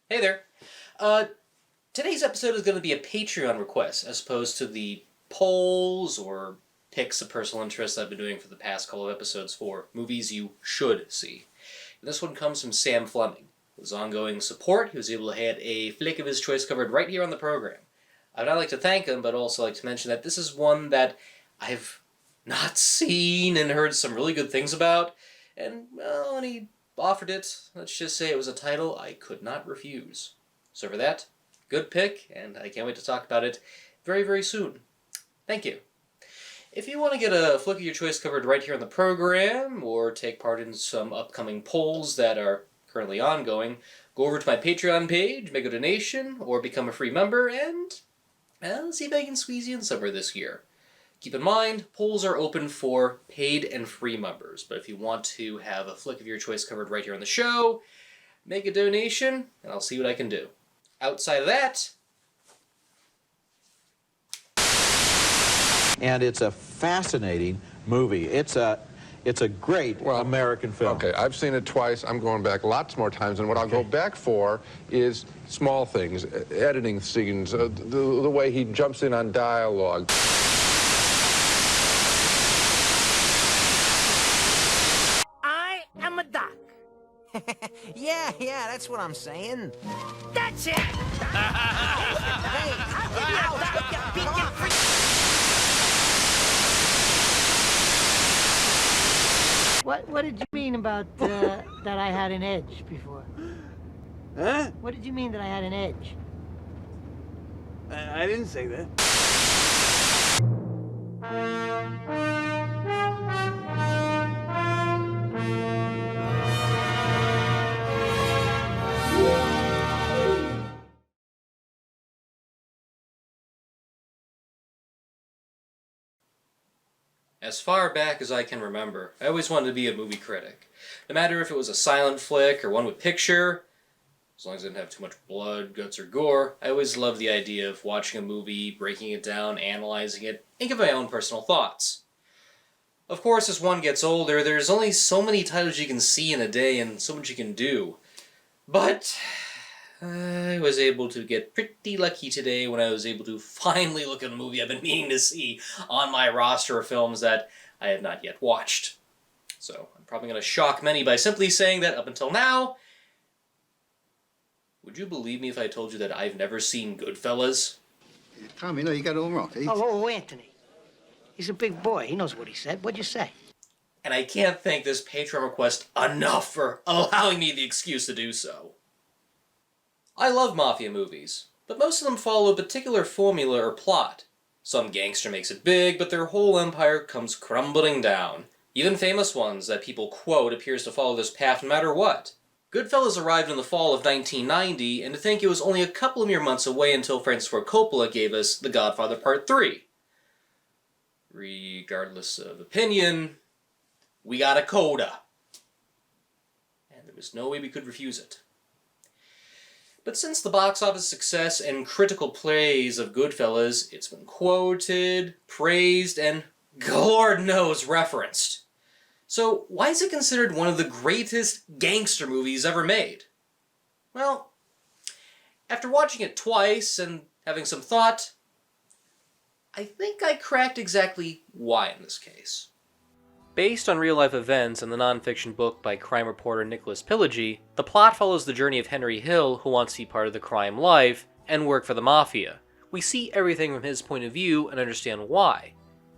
Hey there. Uh, Today's episode is going to be a Patreon request as opposed to the polls or picks of personal interest I've been doing for the past couple of episodes for movies you should see. And this one comes from Sam Fleming. With his ongoing support, he was able to have a flick of his choice covered right here on the program. I would not like to thank him, but also like to mention that this is one that I've not seen and heard some really good things about, and, well, when he offered it, let's just say it was a title I could not refuse. So for that, good pick, and I can't wait to talk about it very, very soon. Thank you. If you want to get a flick of your choice covered right here on the program, or take part in some upcoming polls that are currently ongoing, go over to my Patreon page, make a donation, or become a free member, and see if I can squeeze you in somewhere this year. Keep in mind, polls are open for paid and free members, but if you want to have a flick of your choice covered right here on the show, make a donation, and I'll see what I can do. Outside of that... And it's a fascinating movie. It's a great American film. Okay, I've seen it twice. I'm going back lots more times, and what I'll go back for is small things, editing scenes, the way he jumps in on dialogue. I am a duck. Yeah, that's what I'm saying. That's it. Hey, What did you mean about that I had an edge before? Huh? What did you mean that I had an edge? I didn't say that. As far back as I can remember, I always wanted to be a movie critic. No matter if it was a silent flick or one with picture, as long as it didn't have too much blood, guts, or gore, I always loved the idea of watching a movie, breaking it down, analyzing it, and giving my own personal thoughts. Of course, as one gets older, there's only so many titles you can see in a day and so much you can do. But I was able to get pretty lucky today when I was able to finally look at a movie I've been meaning to see on my roster of films that I have not yet watched. So I'm probably going to shock many by simply saying that up until now, would you believe me if I told you that I've never seen Goodfellas? Tommy, no, you got it all wrong. Oh, Anthony. He's a big boy. He knows what he said. What'd you say? And I can't thank this Patreon request enough for allowing me the excuse to do so. I love Mafia movies, but most of them follow a particular formula or plot. Some gangster makes it big, but their whole empire comes crumbling down. Even famous ones that people quote appears to follow this path no matter what. Goodfellas arrived in the fall of 1990, and to think it was only a couple of mere months away until Francis Ford Coppola gave us The Godfather Part 3. Regardless of opinion, we got a coda. And there was no way we could refuse it. But since the box office success and critical praise of Goodfellas, it's been quoted, praised, and Lord knows referenced. So why is it considered one of the greatest gangster movies ever made? Well, after watching it twice and having some thought, I think I cracked exactly why in this case. Based on real-life events in the non-fiction book by crime reporter Nicholas Pileggi, the plot follows the journey of Henry Hill, who wants to be part of the crime life and work for the Mafia. We see everything from his point of view and understand why.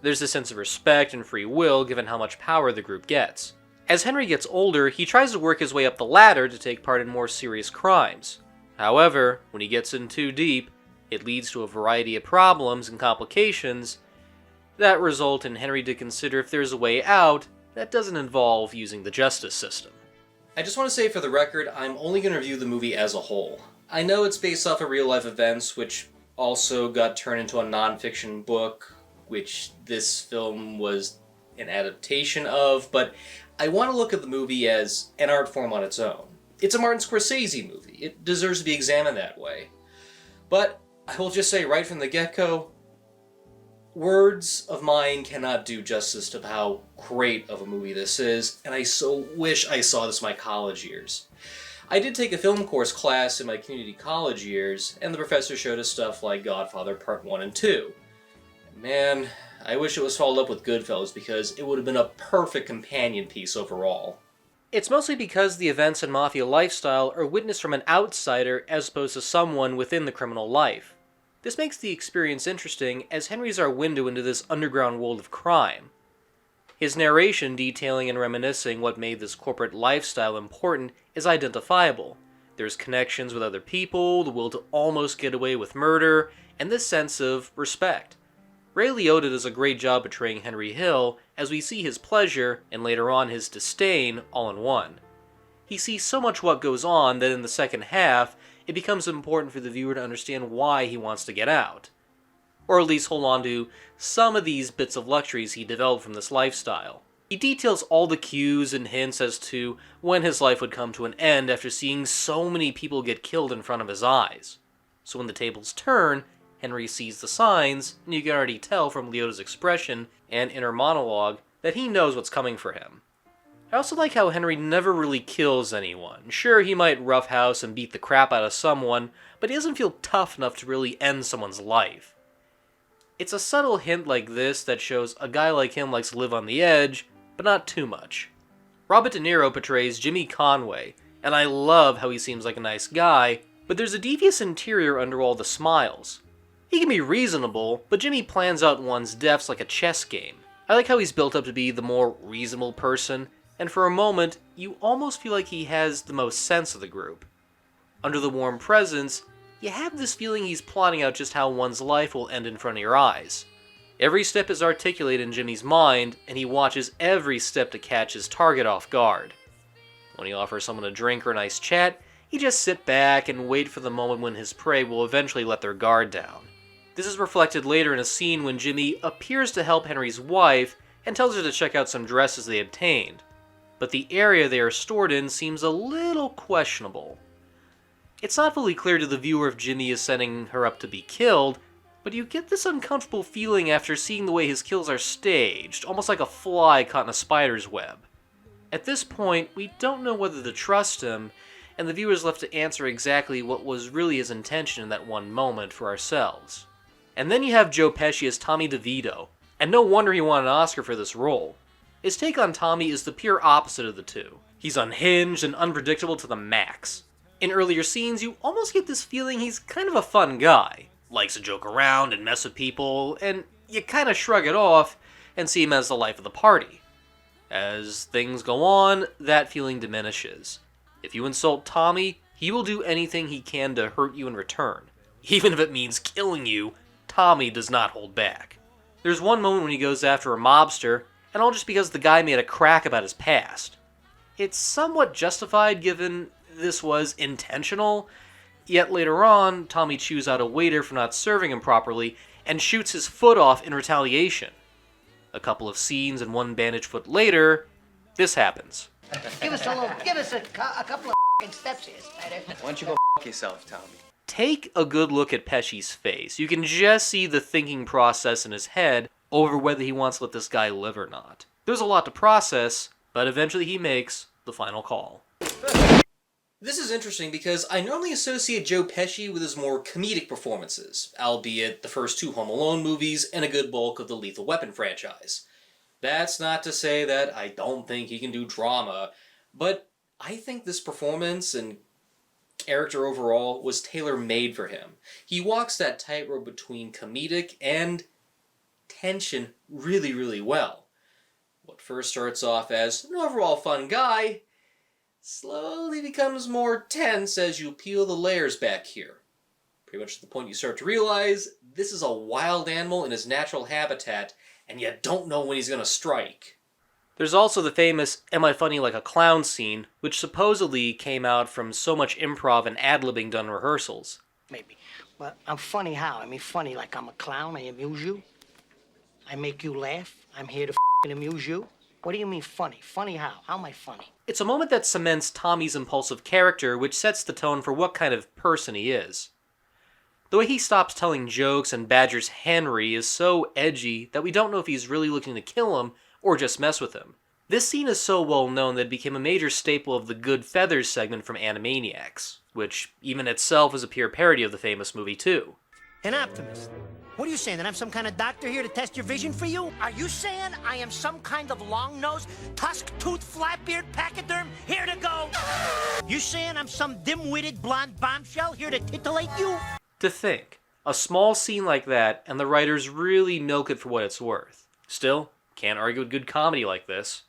There's a sense of respect and free will given how much power the group gets. As Henry gets older, he tries to work his way up the ladder to take part in more serious crimes. However, when he gets in too deep, it leads to a variety of problems and complications that result in Henry to consider if there's a way out that doesn't involve using the justice system. I just want to say for the record, I'm only going to review the movie as a whole. I know it's based off of real-life events, which also got turned into a non-fiction book, which this film was an adaptation of, but I want to look at the movie as an art form on its own. It's a Martin Scorsese movie. It deserves to be examined that way. But I will just say right from the get-go, words of mine cannot do justice to how great of a movie this is, and I so wish I saw this in my college years. I did take a film course class in my community college years, and the professor showed us stuff like Godfather Part 1 and 2. Man, I wish it was followed up with Goodfellas because it would have been a perfect companion piece overall. It's mostly because the events in Mafia lifestyle are witnessed from an outsider as opposed to someone within the criminal life. This makes the experience interesting, as Henry's our window into this underground world of crime. His narration detailing and reminiscing what made this corporate lifestyle important is identifiable. There's connections with other people, the will to almost get away with murder, and this sense of respect. Ray Liotta does a great job portraying Henry Hill, as we see his pleasure, and later on his disdain, all in one. He sees so much what goes on that in the second half, it becomes important for the viewer to understand why he wants to get out. Or at least hold on to some of these bits of luxuries he developed from this lifestyle. He details all the cues and hints as to when his life would come to an end after seeing so many people get killed in front of his eyes. So when the tables turn, Henry sees the signs, and you can already tell from Liotta's expression and inner monologue that he knows what's coming for him. I also like how Henry never really kills anyone. Sure, he might roughhouse and beat the crap out of someone, but he doesn't feel tough enough to really end someone's life. It's a subtle hint like this that shows a guy like him likes to live on the edge, but not too much. Robert De Niro portrays Jimmy Conway, and I love how he seems like a nice guy, but there's a devious interior under all the smiles. He can be reasonable, but Jimmy plans out one's deaths like a chess game. I like how he's built up to be the more reasonable person, and for a moment, you almost feel like he has the most sense of the group. Under the warm presence, you have this feeling he's plotting out just how one's life will end in front of your eyes. Every step is articulated in Jimmy's mind, and he watches every step to catch his target off guard. When he offers someone a drink or a nice chat, he just sit back and wait for the moment when his prey will eventually let their guard down. This is reflected later in a scene when Jimmy appears to help Henry's wife and tells her to check out some dresses they obtained. But the area they are stored in seems a little questionable. It's not fully clear to the viewer if Jimmy is setting her up to be killed, but you get this uncomfortable feeling after seeing the way his kills are staged, almost like a fly caught in a spider's web. At this point, we don't know whether to trust him, and the viewer is left to answer exactly what was really his intention in that one moment for ourselves. And then you have Joe Pesci as Tommy DeVito, and no wonder he won an Oscar for this role. His take on Tommy is the pure opposite of the two. He's unhinged and unpredictable to the max. In earlier scenes, you almost get this feeling he's kind of a fun guy. Likes to joke around and mess with people, and you kind of shrug it off and see him as the life of the party. As things go on, that feeling diminishes. If you insult Tommy, he will do anything he can to hurt you in return. Even if it means killing you, Tommy does not hold back. There's one moment when he goes after a mobster, and all just because the guy made a crack about his past. It's somewhat justified given this was intentional, yet later on, Tommy chews out a waiter for not serving him properly and shoots his foot off in retaliation. A couple of scenes and one bandaged foot later, this happens. Give us a couple of steps here, Spider. Why don't you go yourself, Tommy? Take a good look at Pesci's face. You can just see the thinking process in his head over whether he wants to let this guy live or not. There's a lot to process, but eventually he makes the final call. This is interesting because I normally associate Joe Pesci with his more comedic performances, albeit the first two Home Alone movies and a good bulk of the Lethal Weapon franchise. That's not to say that I don't think he can do drama, but I think this performance and character overall was tailor-made for him. He walks that tightrope between comedic and tension really, really well. What first starts off as an overall fun guy slowly becomes more tense as you peel the layers back here. Pretty much to the point you start to realize this is a wild animal in his natural habitat, and you don't know when he's going to strike. There's also the famous "Am I funny like a clown" scene, which supposedly came out from so much improv and ad-libbing done in rehearsals. Maybe. But I'm funny how? I mean, funny like I'm a clown, I amuse you? I make you laugh? I'm here to amuse you? What do you mean funny? Funny how? How am I funny? It's a moment that cements Tommy's impulsive character, which sets the tone for what kind of person he is. The way he stops telling jokes and badgers Henry is so edgy that we don't know if he's really looking to kill him or just mess with him. This scene is so well known that it became a major staple of the Goodfellas segment from Animaniacs, which even itself is a pure parody of the famous movie too. An optimist. What are you saying, that I'm some kind of doctor here to test your vision for you? Are you saying I am some kind of long-nosed, tusk-toothed, flat-beard pachyderm here to go? You saying I'm some dim-witted blonde bombshell here to titillate you? To think, a small scene like that, and the writers really milk it for what it's worth. Still, can't argue with good comedy like this.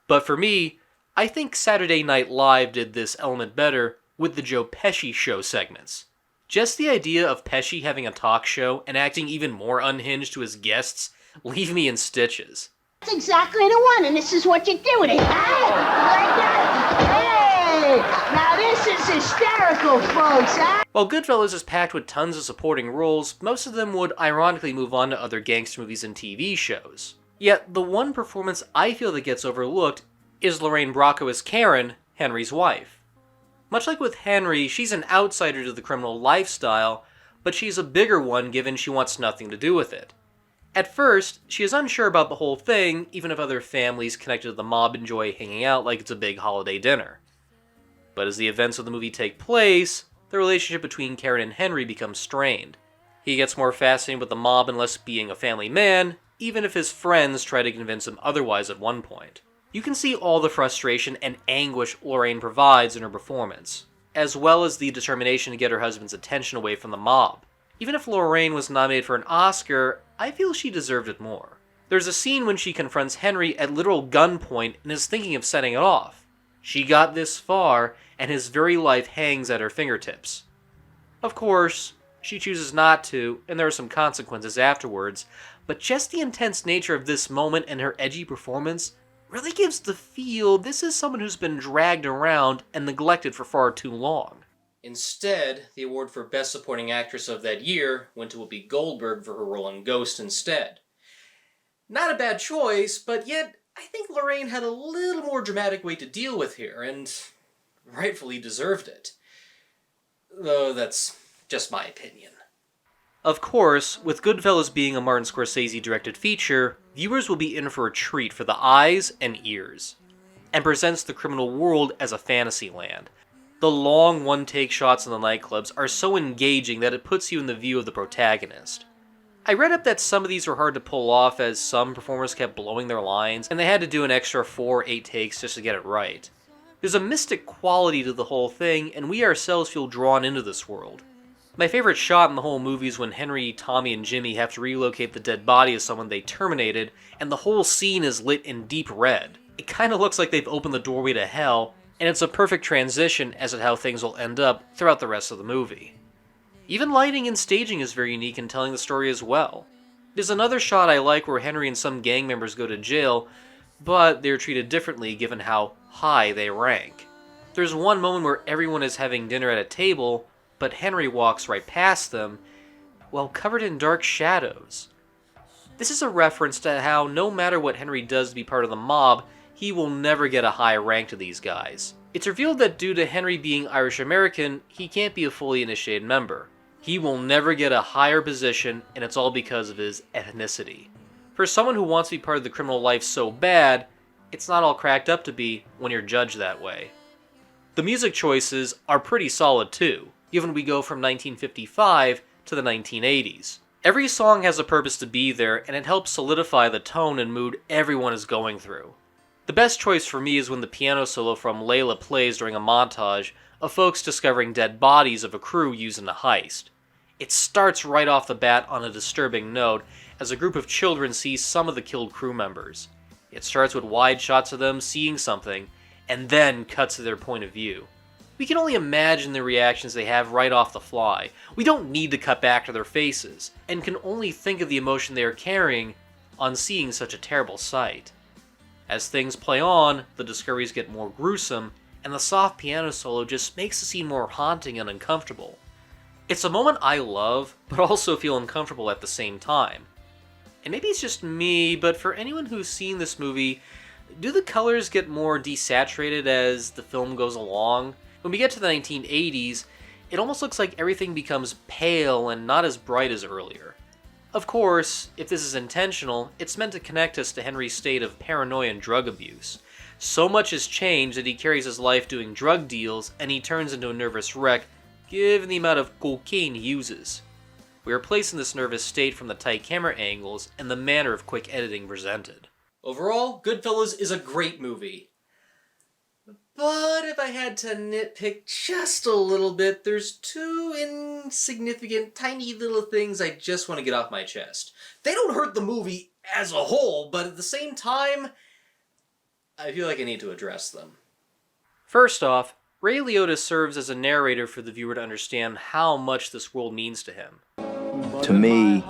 But for me, I think Saturday Night Live did this element better with the Joe Pesci show segments. Just the idea of Pesci having a talk show and acting even more unhinged to his guests leave me in stitches. That's exactly the one, and this is what you do with it. Hey, like that. Hey, now this is hysterical, folks, huh? While Goodfellas is packed with tons of supporting roles, most of them would ironically move on to other gangster movies and TV shows. Yet, the one performance I feel that gets overlooked is Lorraine Bracco as Karen, Henry's wife. Much like with Henry, she's an outsider to the criminal lifestyle, but she's a bigger one given she wants nothing to do with it. At first, she is unsure about the whole thing, even if other families connected to the mob enjoy hanging out like it's a big holiday dinner. But as the events of the movie take place, the relationship between Karen and Henry becomes strained. He gets more fascinated with the mob and less being a family man, even if his friends try to convince him otherwise at one point. You can see all the frustration and anguish Lorraine provides in her performance, as well as the determination to get her husband's attention away from the mob. Even if Lorraine was nominated for an Oscar, I feel she deserved it more. There's a scene when she confronts Henry at literal gunpoint and is thinking of setting it off. She got this far, and his very life hangs at her fingertips. Of course, she chooses not to, and there are some consequences afterwards, but just the intense nature of this moment and her edgy performance really gives the feel this is someone who's been dragged around and neglected for far too long. Instead, the award for Best Supporting Actress of that year went to Whoopi Goldberg for her role in Ghost instead. Not a bad choice, but yet I think Lorraine had a little more dramatic weight to deal with here, and rightfully deserved it. Though that's just my opinion. Of course, with Goodfellas being a Martin Scorsese-directed feature, viewers will be in for a treat for the eyes and ears, and presents the criminal world as a fantasy land. The long one-take shots in the nightclubs are so engaging that it puts you in the view of the protagonist. I read up that some of these were hard to pull off as some performers kept blowing their lines, and they had to do an extra 4 or 8 takes just to get it right. There's a mystic quality to the whole thing, and we ourselves feel drawn into this world. My favorite shot in the whole movie is when Henry, Tommy, and Jimmy have to relocate the dead body of someone they terminated, and the whole scene is lit in deep red. It kinda looks like they've opened the doorway to hell, and it's a perfect transition as to how things will end up throughout the rest of the movie. Even lighting and staging is very unique in telling the story as well. There's another shot I like where Henry and some gang members go to jail, but they're treated differently given how high they rank. There's one moment where everyone is having dinner at a table, but Henry walks right past them, well, covered in dark shadows. This is a reference to how no matter what Henry does to be part of the mob, he will never get a high rank to these guys. It's revealed that due to Henry being Irish-American, he can't be a fully initiated member. He will never get a higher position, and it's all because of his ethnicity. For someone who wants to be part of the criminal life so bad, it's not all cracked up to be when you're judged that way. The music choices are pretty solid too, given we go from 1955 to the 1980s. Every song has a purpose to be there, and it helps solidify the tone and mood everyone is going through. The best choice for me is when the piano solo from Layla plays during a montage of folks discovering dead bodies of a crew used in a heist. It starts right off the bat on a disturbing note as a group of children sees some of the killed crew members. It starts with wide shots of them seeing something, and then cuts to their point of view. We can only imagine the reactions they have right off the fly. We don't need to cut back to their faces, and can only think of the emotion they are carrying on seeing such a terrible sight. As things play on, the discoveries get more gruesome, and the soft piano solo just makes the scene more haunting and uncomfortable. It's a moment I love, but also feel uncomfortable at the same time. And maybe it's just me, but for anyone who's seen this movie, do the colors get more desaturated as the film goes along? When we get to the 1980s, it almost looks like everything becomes pale and not as bright as earlier. Of course, if this is intentional, it's meant to connect us to Henry's state of paranoia and drug abuse. So much has changed that he carries his life doing drug deals, and he turns into a nervous wreck given the amount of cocaine he uses. We are placing this nervous state from the tight camera angles and the manner of quick editing presented. Overall, Goodfellas is a great movie. But if I had to nitpick just a little bit, there's two insignificant, tiny little things I just want to get off my chest. They don't hurt the movie as a whole, but at the same time, I feel like I need to address them. First off, Ray Liotta serves as a narrator for the viewer to understand how much this world means to him. To me,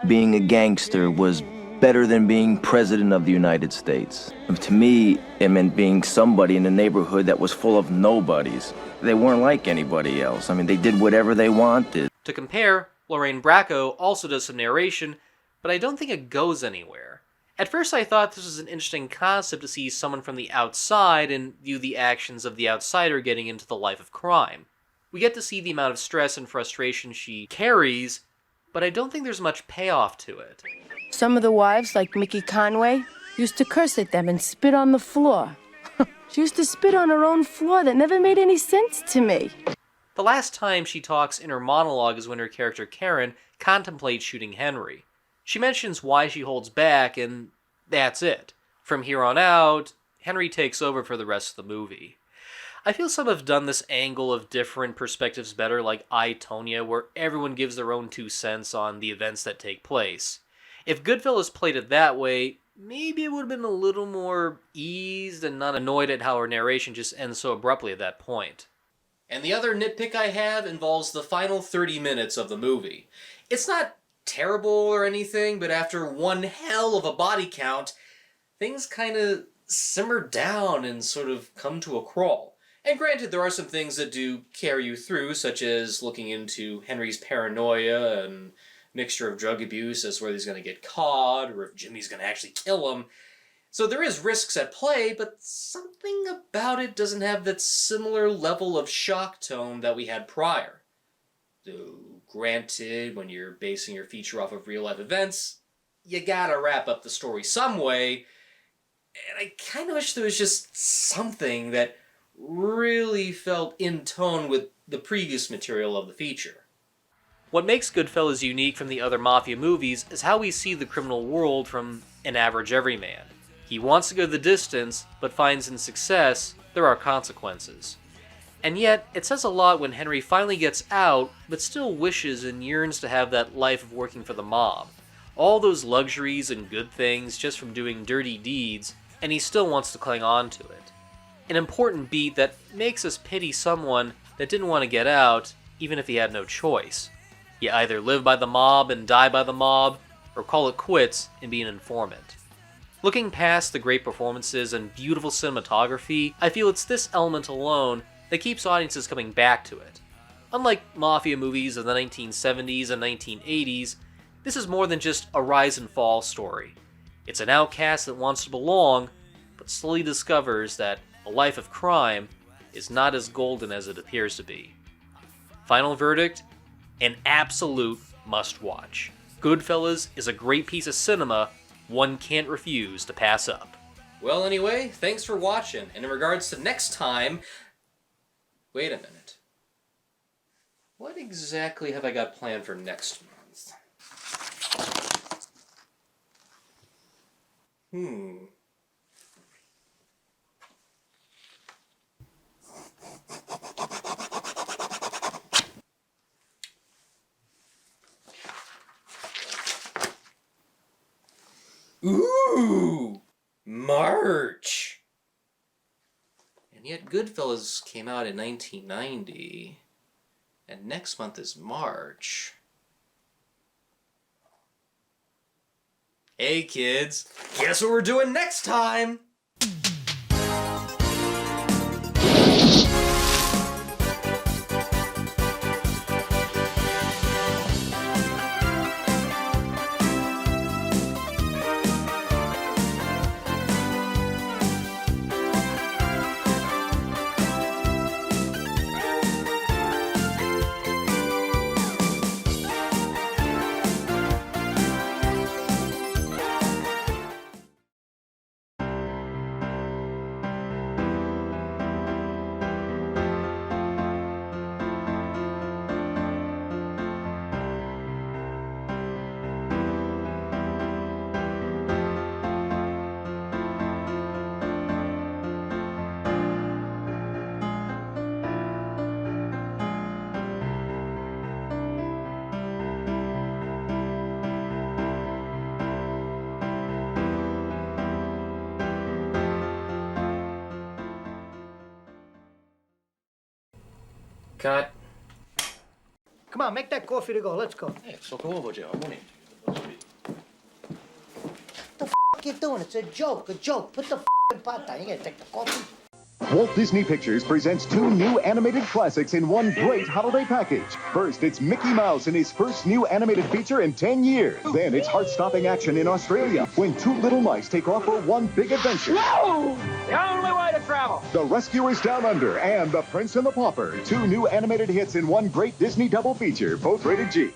being a gangster was better than being president of the United States. To me, it meant being somebody in a neighborhood that was full of nobodies. They weren't like anybody else. I mean, they did whatever they wanted. To compare, Lorraine Bracco also does some narration, but I don't think it goes anywhere. At first I thought this was an interesting concept to see someone from the outside and view the actions of the outsider getting into the life of crime. We get to see the amount of stress and frustration she carries, but I don't think there's much payoff to it. Some of the wives, like Mickey Conway, used to curse at them and spit on the floor. She used to spit on her own floor. That never made any sense to me. The last time she talks in her monologue is when her character Karen contemplates shooting Henry. She mentions why she holds back, and that's it. From here on out, Henry takes over for the rest of the movie. I feel some have done this angle of different perspectives better, like I, Tonya, where everyone gives their own 2 cents on the events that take place. If Goodfellas played it that way, maybe it would have been a little more eased and not annoyed at how her narration just ends so abruptly at that point. And the other nitpick I have involves the final 30 minutes of the movie. It's not terrible or anything, but after one hell of a body count, things kind of simmer down and sort of come to a crawl. And granted, there are some things that do carry you through, such as looking into Henry's paranoia and mixture of drug abuse as whether he's going to get caught or if Jimmy's going to actually kill him. So there is risks at play, but something about it doesn't have that similar level of shock tone that we had prior. Though, granted, when you're basing your feature off of real-life events, you gotta wrap up the story some way, and I kind of wish there was just something that really felt in tone with the previous material of the feature. What makes Goodfellas unique from the other Mafia movies is how we see the criminal world from an average everyman. He wants to go the distance, but finds in success there are consequences. And yet, it says a lot when Henry finally gets out, but still wishes and yearns to have that life of working for the mob. All those luxuries and good things just from doing dirty deeds, and he still wants to cling on to it. An important beat that makes us pity someone that didn't want to get out, even if he had no choice. You either live by the mob and die by the mob, or call it quits and be an informant. Looking past the great performances and beautiful cinematography, I feel it's this element alone that keeps audiences coming back to it. Unlike Mafia movies of the 1970s and 1980s, this is more than just a rise and fall story. It's an outcast that wants to belong, but slowly discovers that a life of crime is not as golden as it appears to be. Final verdict? An absolute must-watch. Goodfellas is a great piece of cinema one can't refuse to pass up. Well, anyway, thanks for watching, and in regards to next time... Wait a minute. What exactly have I got planned for next month? Ooh! March! And yet Goodfellas came out in 1990, and next month is March. Hey kids, guess what we're doing next time? Cut. Come on, make that coffee to go. Let's go. So go over, Joe. What the you doing? It's a joke. Put the pot down. You gotta take the coffee. Walt Disney Pictures presents 2 new animated classics in one great holiday package. First, it's Mickey Mouse in his first new animated feature in 10 years. Then it's heart-stopping action in Australia when 2 little mice take off for one big adventure. No! The only way to travel. The Rescuers Down Under and The Prince and the Pauper. 2 new animated hits in one great Disney double feature, both rated G.